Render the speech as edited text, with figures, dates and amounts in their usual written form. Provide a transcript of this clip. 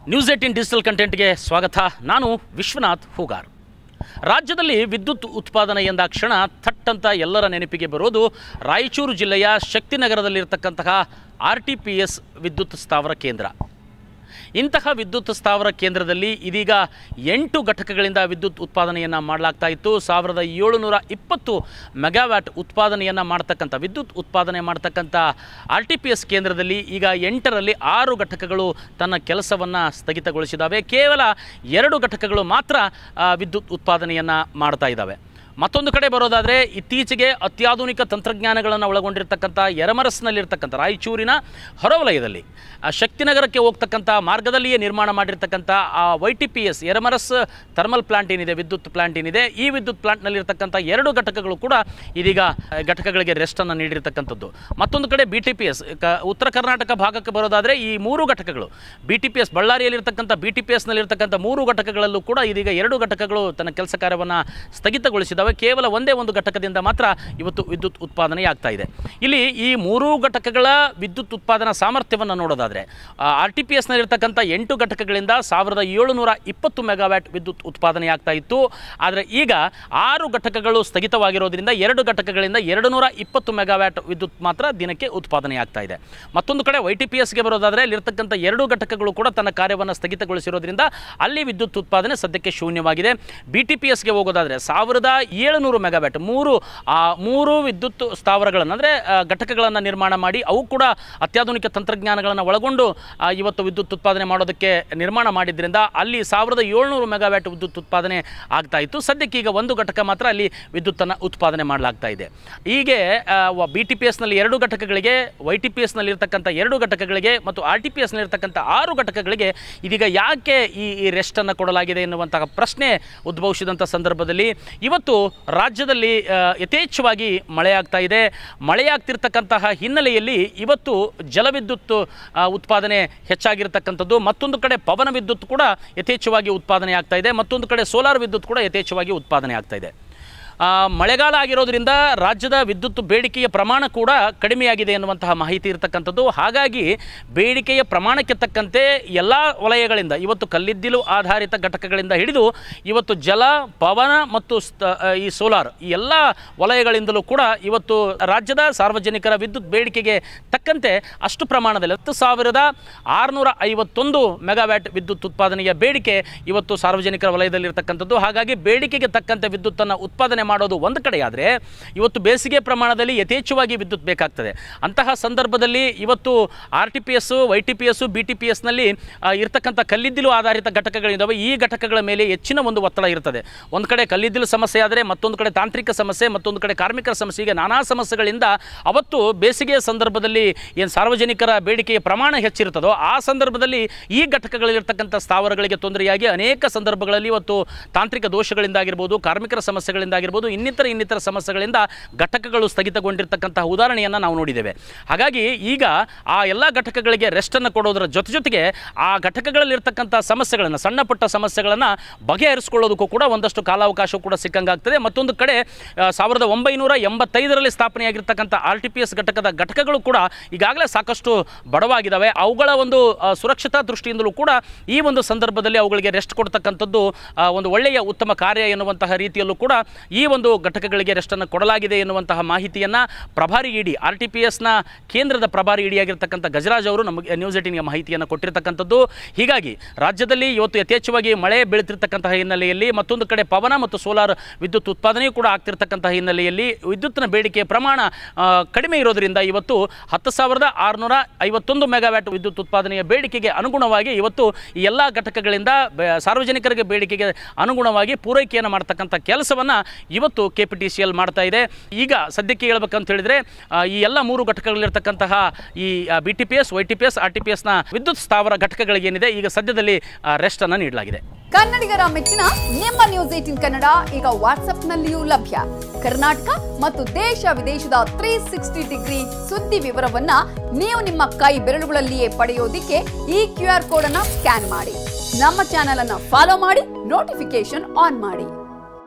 News 18 digital ಕಂಟೆಂಟ್ಗೆ ಸ್ವಾಗತ. ನಾನು ವಿಶ್ವನಾಥ್ ಹೂಗಾರ್. ರಾಜ್ಯದಲ್ಲಿ ವಿದ್ಯುತ್ ಉತ್ಪಾದನೆ ಎಂದಾಕ್ಷಣ ಥಟ್ಟಂತ ಎಲ್ಲರ ನೆನಪಿಗೆ ಬರೋದು ರಾಯಚೂರು ಜಿಲ್ಲೆಯ ಶಕ್ತಿನಗರದಲ್ಲಿರತಕ್ಕಂತಹ RTPS ವಿದ್ಯುತ್ ಸ್ಥಾವರ ಕೇಂದ್ರ. ಇಂತಹ ವಿದ್ಯುತ್ ಸ್ಥಾವರ ಕೇಂದ್ರದಲ್ಲಿ ಇದೀಗ 8 ಘಟಕಗಳಿಂದ ವಿದ್ಯುತ್ ಉತ್ಪಾದನೆಯನ್ನು ಮಾಡಲಾಗ್ತಾ ಇತ್ತು. 1720 ಮೆಗಾವ್ಯಾಟ್ ಉತ್ಪಾದನೆಯನ್ನು ಮಾಡ್ತಕ್ಕಂಥ ವಿದ್ಯುತ್ ಉತ್ಪಾದನೆ ಮಾಡ್ತಕ್ಕಂಥ RTPS ಕೇಂದ್ರದಲ್ಲಿ ಈಗ 8ರಲ್ಲಿ 6 ಘಟಕಗಳು ತನ್ನ ಕೆಲಸವನ್ನು ಸ್ಥಗಿತಗೊಳಿಸಿದ್ದಾವೆ. ಕೇವಲ 2 ಘಟಕಗಳು ಮಾತ್ರ ವಿದ್ಯುತ್ ಉತ್ಪಾದನೆಯನ್ನು ಮಾಡ್ತಾ ಇದ್ದಾವೆ. ಮತ್ತೊಂದು ಕಡೆ ಬರೋದಾದರೆ ಇತ್ತೀಚೆಗೆ ಅತ್ಯಾಧುನಿಕ ತಂತ್ರಜ್ಞಾನಗಳನ್ನು ಒಳಗೊಂಡಿರ್ತಕ್ಕಂಥ ಯರಮರಸ್ನಲ್ಲಿರ್ತಕ್ಕಂಥ ರಾಯಚೂರಿನ ಹೊರವಲಯದಲ್ಲಿ ಶಕ್ತಿನಗರಕ್ಕೆ ಹೋಗ್ತಕ್ಕಂಥ ಮಾರ್ಗದಲ್ಲಿಯೇ ನಿರ್ಮಾಣ ಮಾಡಿರ್ತಕ್ಕಂಥ YTPS ಯರಮರಸ್ ಥರ್ಮಲ್ ಪ್ಲಾಂಟ್ ಏನಿದೆ, ವಿದ್ಯುತ್ ಪ್ಲಾಂಟ್ ಏನಿದೆ, ಈ ವಿದ್ಯುತ್ ಪ್ಲಾಂಟ್ನಲ್ಲಿರ್ತಕ್ಕಂಥ 2 ಘಟಕಗಳು ಕೂಡ ಇದೀಗ ಘಟಕಗಳಿಗೆ ರೆಸ್ಟನ್ನು ನೀಡಿರ್ತಕ್ಕಂಥದ್ದು. ಮತ್ತೊಂದು ಕಡೆ BTPS ಉತ್ತರ ಕರ್ನಾಟಕ ಭಾಗಕ್ಕೆ ಬರೋದಾದರೆ ಈ 3 ಘಟಕಗಳು BTPS ಬಳ್ಳಾರಿಯಲ್ಲಿರ್ತಕ್ಕಂಥ BTPSನಲ್ಲಿರ್ತಕ್ಕಂಥ 3 ಘಟಕಗಳಲ್ಲೂ ಕೂಡ ಇದೀಗ 2 ಘಟಕಗಳು ತನ್ನ ಕೆಲಸ ಕಾರ್ಯವನ್ನು ಸ್ಥಗಿತಗೊಳಿಸಿದವೆ. ಕೇವಲ ಒಂದೇ ಒಂದು ಘಟಕದಿಂದ ಮಾತ್ರ ಇವತ್ತು ವಿದ್ಯುತ್ ಉತ್ಪಾದನೆ ಆಗ್ತಾ ಇದೆ. ಇಲ್ಲಿ ಈ 3 ಘಟಕಗಳ ವಿದ್ಯುತ್ ಉತ್ಪಾದನಾ ಸಾಮರ್ಥ್ಯವನ್ನು ನೋಡೋದಾದರೆ RTPSನಲ್ಲಿರ್ತಕ್ಕಂಥ 8 ಘಟಕಗಳಿಂದ 1720 ಮೆಗಾವ್ಯಾಟ್ ವಿದ್ಯುತ್ ಉತ್ಪಾದನೆ ಆಗ್ತಾ ಇತ್ತು. ಆದರೆ ಈಗ 6 ಘಟಕಗಳು ಸ್ಥಗಿತವಾಗಿರೋದ್ರಿಂದ 2 ಘಟಕಗಳಿಂದ 220 ಮೆಗಾವ್ಯಾಟ್ ವಿದ್ಯುತ್ ಮಾತ್ರ ದಿನಕ್ಕೆ ಉತ್ಪಾದನೆ ಆಗ್ತಾ ಇದೆ. ಮತ್ತೊಂದು ಕಡೆ YTPSಗೆ ಬರೋದಾದರೆ ಅಲ್ಲಿರ್ತಕ್ಕಂಥ 2 ಘಟಕಗಳು ಕೂಡ ತನ್ನ ಕಾರ್ಯವನ್ನು ಸ್ಥಗಿತಗೊಳಿಸಿರೋದ್ರಿಂದ ಅಲ್ಲಿ ವಿದ್ಯುತ್ ಉತ್ಪಾದನೆ ಸದ್ಯಕ್ಕೆ ಶೂನ್ಯವಾಗಿದೆ. BTPSಗೆ ಹೋಗೋದಾದರೆ 1700 ಮೆಗಾವ್ಯಾಟ್ ಮೂರು ವಿದ್ಯುತ್ ಸ್ಥಾವರಗಳನ್ನು ಅಂದರೆ ಘಟಕಗಳನ್ನು ನಿರ್ಮಾಣ ಮಾಡಿ ಅವು ಕೂಡ ಅತ್ಯಾಧುನಿಕ ತಂತ್ರಜ್ಞಾನಗಳನ್ನು ಒಳಗೊಂಡು ಇವತ್ತು ವಿದ್ಯುತ್ ಉತ್ಪಾದನೆ ಮಾಡೋದಕ್ಕೆ ನಿರ್ಮಾಣ ಮಾಡಿದ್ರಿಂದ ಅಲ್ಲಿ 1700 ಮೆಗಾವ್ಯಾಟ್ ವಿದ್ಯುತ್ ಉತ್ಪಾದನೆ ಆಗ್ತಾ ಇತ್ತು. ಸದ್ಯಕ್ಕೆ ಈಗ 1 ಘಟಕ ಮಾತ್ರ ಅಲ್ಲಿ ವಿದ್ಯುತ್ತನ್ನು ಉತ್ಪಾದನೆ ಮಾಡಲಾಗ್ತಾ ಇದೆ. ಹೀಗೆ BTPSನಲ್ಲಿ 2 ಘಟಕಗಳಿಗೆ, YTPSನಲ್ಲಿರ್ತಕ್ಕಂಥ 2 ಘಟಕಗಳಿಗೆ ಮತ್ತು RTPSನಲ್ಲಿರ್ತಕ್ಕಂಥ 6 ಘಟಕಗಳಿಗೆ ಇದೀಗ ಯಾಕೆ ಈ ರೆಸ್ಟನ್ನು ಕೊಡಲಾಗಿದೆ ಎನ್ನುವಂತಹ ಪ್ರಶ್ನೆ ಉದ್ಭವಿಸಿದಂಥ ಸಂದರ್ಭದಲ್ಲಿ ಇವತ್ತು ರಾಜ್ಯದಲ್ಲಿ ಯಥೇಚ್ಛವಾಗಿ ಮಳೆಯಾಗ್ತಾ ಇದೆ. ಮಳೆಯಾಗ್ತಿರ್ತಕ್ಕಂತಹ ಹಿನ್ನೆಲೆಯಲ್ಲಿ ಇವತ್ತು ಜಲವಿದ್ಯುತ್ ಉತ್ಪಾದನೆ ಹೆಚ್ಚಾಗಿರ್ತಕ್ಕಂಥದ್ದು. ಮತ್ತೊಂದು ಕಡೆ ಪವನ ವಿದ್ಯುತ್ ಕೂಡ ಯಥೇಚ್ಛವಾಗಿ ಉತ್ಪಾದನೆ ಆಗ್ತಾ ಇದೆ. ಮತ್ತೊಂದು ಕಡೆ ಸೋಲಾರ್ ವಿದ್ಯುತ್ ಕೂಡ ಯಥೇಚ್ಛವಾಗಿ ಉತ್ಪಾದನೆ ಆಗ್ತಾ ಇದೆ. ಮಳೆಗಾಲ ಆಗಿರೋದ್ರಿಂದ ರಾಜ್ಯದ ವಿದ್ಯುತ್ ಬೇಡಿಕೆಯ ಪ್ರಮಾಣ ಕೂಡ ಕಡಿಮೆಯಾಗಿದೆ ಎನ್ನುವಂತಹ ಮಾಹಿತಿ ಇರತಕ್ಕಂಥದ್ದು. ಹಾಗಾಗಿ ಬೇಡಿಕೆಯ ಪ್ರಮಾಣಕ್ಕೆ ತಕ್ಕಂತೆ ಎಲ್ಲ ವಲಯಗಳಿಂದ ಇವತ್ತು ಕಲ್ಲಿದ್ದಿಲು ಆಧಾರಿತ ಘಟಕಗಳಿಂದ ಹಿಡಿದು ಇವತ್ತು ಜಲ, ಪವನ ಮತ್ತು ಈ ಸೋಲಾರ್ ಈ ಎಲ್ಲ ವಲಯಗಳಿಂದಲೂ ಕೂಡ ಇವತ್ತು ರಾಜ್ಯದ ಸಾರ್ವಜನಿಕರ ವಿದ್ಯುತ್ ಬೇಡಿಕೆಗೆ ತಕ್ಕಂತೆ ಅಷ್ಟು ಪ್ರಮಾಣದಲ್ಲಿ 10,651 ಮೆಗಾವ್ಯಾಟ್ ವಿದ್ಯುತ್ ಉತ್ಪಾದನೆಯ ಬೇಡಿಕೆ ಇವತ್ತು ಸಾರ್ವಜನಿಕರ ವಲಯದಲ್ಲಿರ್ತಕ್ಕಂಥದ್ದು. ಹಾಗಾಗಿ ಬೇಡಿಕೆಗೆ ತಕ್ಕಂತೆ ವಿದ್ಯುತ್ತನ್ನು ಉತ್ಪಾದನೆ ಮಾಡೋದು ಒಂದು ಕಡೆ ಆದರೆ ಇವತ್ತು ಬೇಸಿಗೆ ಪ್ರಮಾಣದಲ್ಲಿ ಯಥೇಚ್ಛವಾಗಿ ವಿದ್ಯುತ್ ಬೇಕಾಗ್ತದೆ. ಅಂತಹ ಸಂದರ್ಭದಲ್ಲಿ ಇವತ್ತು RTPS, YTPS, BTPSನಲ್ಲಿ ಇರ್ತಕ್ಕಂಥ ಕಲ್ಲಿದ್ದಿಲು ಆಧಾರಿತ ಘಟಕಗಳಿದ್ದಾವೆ. ಈ ಘಟಕಗಳ ಮೇಲೆ ಹೆಚ್ಚಿನ ಒಂದು ಒತ್ತಡ ಇರ್ತದೆ. ಒಂದು ಕಡೆ ಕಲ್ಲಿದ್ದಿಲು ಸಮಸ್ಯೆ ಆದರೆ ಮತ್ತೊಂದು ಕಡೆ ತಾಂತ್ರಿಕ ಸಮಸ್ಯೆ, ಮತ್ತೊಂದು ಕಡೆ ಕಾರ್ಮಿಕರ ಸಮಸ್ಯೆ, ಹೀಗೆ ನಾನಾ ಸಮಸ್ಯೆಗಳಿಂದ ಅವತ್ತು ಬೇಸಿಗೆಯ ಸಂದರ್ಭದಲ್ಲಿ ಏನು ಸಾರ್ವಜನಿಕರ ಬೇಡಿಕೆಯ ಪ್ರಮಾಣ ಹೆಚ್ಚಿರುತ್ತದೋ ಆ ಸಂದರ್ಭದಲ್ಲಿ ಈ ಘಟಕಗಳಲ್ಲಿರ್ತಕ್ಕಂಥ ಸ್ಥಾವರಗಳಿಗೆ ತೊಂದರೆಯಾಗಿ ಅನೇಕ ಸಂದರ್ಭಗಳಲ್ಲಿ ಇವತ್ತು ತಾಂತ್ರಿಕ ದೋಷಗಳಿಂದಾಗಿರ್ಬೋದು, ಕಾರ್ಮಿಕರ ಸಮಸ್ಯೆಗಳಿಂದಾಗಿರ್ಬೋದು, ಇನ್ನಿತರ ಸಮಸ್ಯೆಗಳಿಂದ ಘಟಕಗಳು ಸ್ಥಗಿತಗೊಂಡಿರ್ತಕ್ಕಂತಹ ಉದಾಹರಣೆಯನ್ನು ನಾವು ನೋಡಿದ್ದೇವೆ. ಹಾಗಾಗಿ ಈಗ ಆ ಎಲ್ಲ ಘಟಕಗಳಿಗೆ ರೆಸ್ಟನ್ನು ಕೊಡೋದರ ಜೊತೆಗೆ ಆ ಘಟಕಗಳಲ್ಲಿರ್ತಕ್ಕಂಥ ಸಮಸ್ಯೆಗಳನ್ನು, ಸಣ್ಣ ಪುಟ್ಟ ಸಮಸ್ಯೆಗಳನ್ನು ಬಗೆಹರಿಸಿಕೊಳ್ಳೋದಕ್ಕೂ ಕೂಡ ಒಂದಷ್ಟು ಕಾಲಾವಕಾಶ ಕೂಡ ಸಿಕ್ಕಂಗಾಗ್ತದೆ. ಮತ್ತೊಂದು ಕಡೆ 1985ರಲ್ಲಿ ಸ್ಥಾಪನೆಯಾಗಿರ್ತಕ್ಕಂಥ RTPS ಘಟಕಗಳು ಕೂಡ ಈಗಾಗಲೇ ಸಾಕಷ್ಟು ಬಡವಾಗಿದ್ದಾವೆ. ಅವುಗಳ ಒಂದು ಸುರಕ್ಷತಾ ದೃಷ್ಟಿಯಿಂದಲೂ ಕೂಡ ಈ ಒಂದು ಸಂದರ್ಭದಲ್ಲಿ ಅವುಗಳಿಗೆ ರೆಸ್ಟ್ ಕೊಡ್ತಕ್ಕಂಥದ್ದು ಒಂದು ಒಳ್ಳೆಯ ಉತ್ತಮ ಕಾರ್ಯ ಎನ್ನುವಂತಹ ರೀತಿಯಲ್ಲೂ ಕೂಡ ಈ ಒಂದು ಘಟಕಗಳಿಗೆ ರೆಸ್ಟನ್ನು ಕೊಡಲಾಗಿದೆ ಎನ್ನುವಂತಹ ಮಾಹಿತಿಯನ್ನು ಪ್ರಭಾರಿ ಇಡಿ RTPSನ ಕೇಂದ್ರದ ಪ್ರಭಾರಿ ಇಡಿಯಾಗಿರ್ತಕ್ಕಂಥ ಗಜರಾಜ್ ಅವರು ನಮಗೆ ನ್ಯೂಸ್ 18ಗೆ ಮಾಹಿತಿಯನ್ನು ಕೊಟ್ಟಿರ್ತಕ್ಕಂಥದ್ದು. ಹೀಗಾಗಿ ರಾಜ್ಯದಲ್ಲಿ ಇವತ್ತು ಯಥೇಚ್ಛವಾಗಿ ಮಳೆ ಬೀಳ್ತಿರ್ತಕ್ಕಂತಹ ಹಿನ್ನೆಲೆಯಲ್ಲಿ ಮತ್ತೊಂದು ಕಡೆ ಪವನ ಮತ್ತು ಸೋಲಾರ್ ವಿದ್ಯುತ್ ಉತ್ಪಾದನೆಯೂ ಕೂಡ ಆಗ್ತಿರ್ತಕ್ಕಂತಹ ಹಿನ್ನೆಲೆಯಲ್ಲಿ ವಿದ್ಯುತ್ತಿನ ಬೇಡಿಕೆಯ ಪ್ರಮಾಣ ಕಡಿಮೆ ಇರೋದರಿಂದ ಇವತ್ತು 10,651 ಮೆಗಾವ್ಯಾಟ್ ವಿದ್ಯುತ್ ಉತ್ಪಾದನೆಯ ಬೇಡಿಕೆಗೆ ಅನುಗುಣವಾಗಿ ಇವತ್ತು ಈ ಎಲ್ಲ ಘಟಕಗಳಿಂದ ಸಾರ್ವಜನಿಕರಿಗೆ ಬೇಡಿಕೆಗೆ ಅನುಗುಣವಾಗಿ ಪೂರೈಕೆಯನ್ನು ಮಾಡ್ತಕ್ಕಂಥ ಕೆಲಸವನ್ನು ಇವತ್ತು KPTCL ಮಾಡ್ತಾ ಇದೆ. ಈಗ ಸದ್ಯಕ್ಕೆ ಹೇಳಬೇಕಂತ ಹೇಳಿದರೆ ಈ ಎಲ್ಲ 3 ಘಟಕಗಳಿರ್ತಕ್ಕಂತಹ ಈ BTPS, YTPS, RTPSನ ವಿದ್ಯುತ್ ಸ್ಥಾವರ ಘಟಕಗಳಿಗೆ ಏನಿದೆ ಈಗ ಸದ್ಯದಲ್ಲಿ ರೆಸ್ಟನ್ನು ನೀಡಲಾಗಿದೆ. ಕನ್ನಡಿಗರ ಮೆಚ್ಚಿನ ನಿಮ್ಮ ನ್ಯೂಸ್ 18 ಕನ್ನಡ ಈಗ ವಾಟ್ಸ್ಆಪ್ನಲ್ಲಿಯೂ ಲಭ್ಯ. ಕರ್ನಾಟಕ ಮತ್ತು ದೇಶ ವಿದೇಶದ 360 ಡಿಗ್ರಿ ಸುದ್ದಿ ವಿವರವನ್ನ ನೀವು ನಿಮ್ಮ ಕೈ ಬೆರಳುಗಳಲ್ಲಿಯೇ ಪಡೆಯೋದಿಕ್ಕೆ ಈ QR ಕೋಡ್ ಅನ್ನು ಸ್ಕ್ಯಾನ್ ಮಾಡಿ. ನಮ್ಮ ಚಾನೆಲ್ ಅನ್ನು ಫಾಲೋ ಮಾಡಿ, ನೋಟಿಫಿಕೇಶನ್ ಆನ್ ಮಾಡಿ.